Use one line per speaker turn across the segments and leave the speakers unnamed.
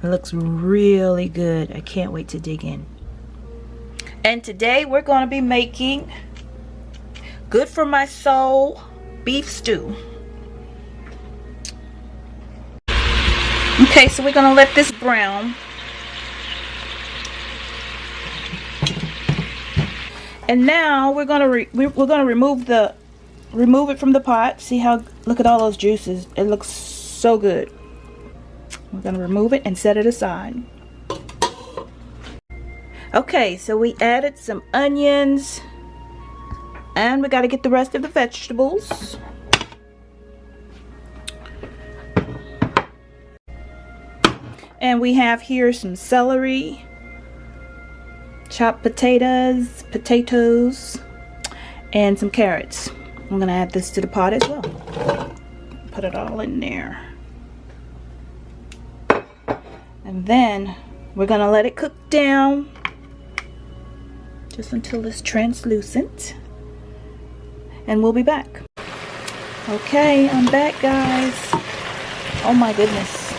It looks really good. I can't wait to dig in. And today we're going to be making good for my soul beef stew. Okay, so we're going to let this brown. And now we're going to remove it from the pot. See how, look at all those juices. It looks so good. We're going to remove it and set it aside. Okay, so we added some onions. And we got to get the rest of the vegetables. And we have here some celery, chopped potatoes, and some carrots. I'm going to add this to the pot as well. Put it all in there. And then we're going to let it cook down just until it's translucent. And we'll be back. Okay, I'm back, guys. Oh my goodness.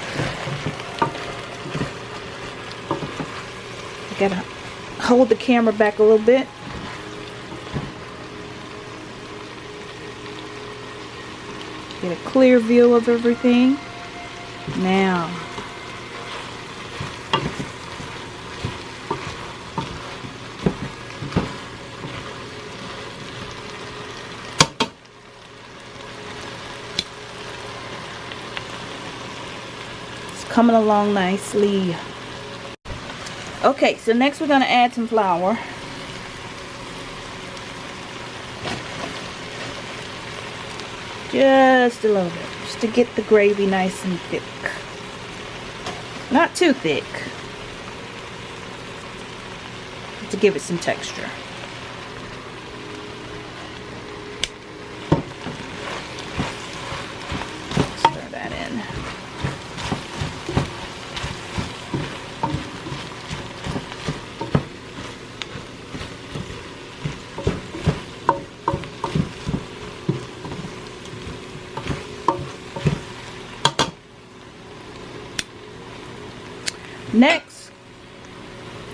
I gotta hold the camera back a little bit. Get a clear view of everything. Now. Coming along nicely. Okay, so next we're going to add some flour. Just a little bit, just to get the gravy nice and thick. Not too thick, to give it some texture. Stir that in.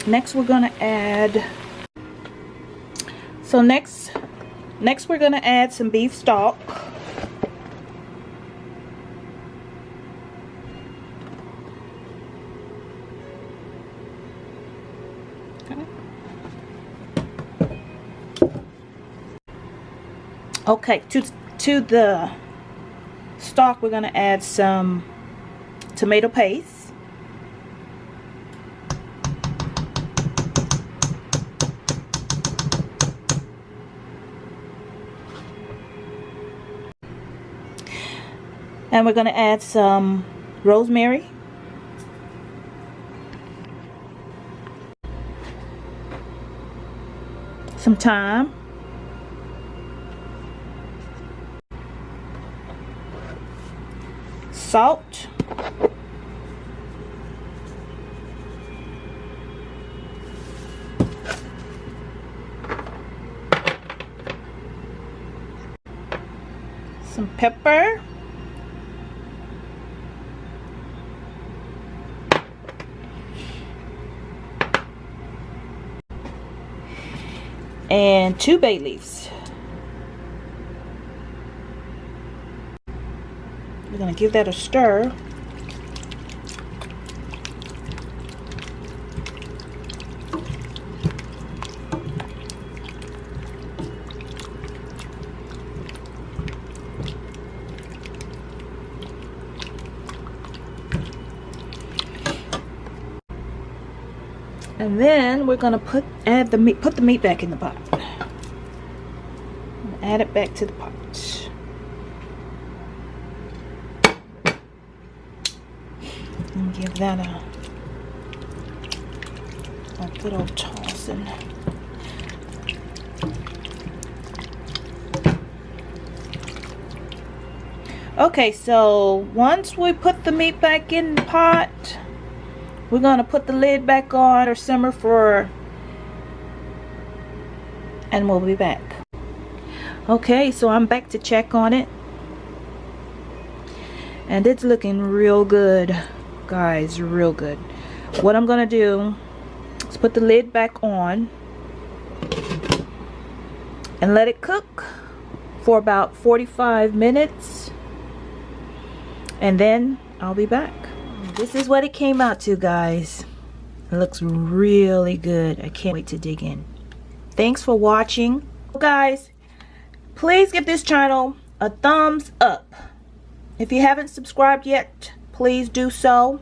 Next we're gonna add. So next we're gonna add some beef stock. Okay, to the stock we're gonna add some tomato paste. And we're going to add some rosemary. Some thyme. Salt. Some pepper. And 2 bay leaves. We're going to give that a stir. And then we're gonna put the meat back in the pot. Add it back to the pot. And give that a good old tossing. Okay, so once we put the meat back in the pot, we're going to put the lid back on or simmer for, and we'll be back. Okay, so I'm back to check on it. And it's looking real good. guys, real good. What I'm gonna do is put the lid back on and let it cook for about 45 minutes, and then I'll be back. This is what it came out to, guys. It looks really good. I can't wait to dig in. Thanks for watching. Guys, please give this channel a thumbs up. If you haven't subscribed yet, please do so.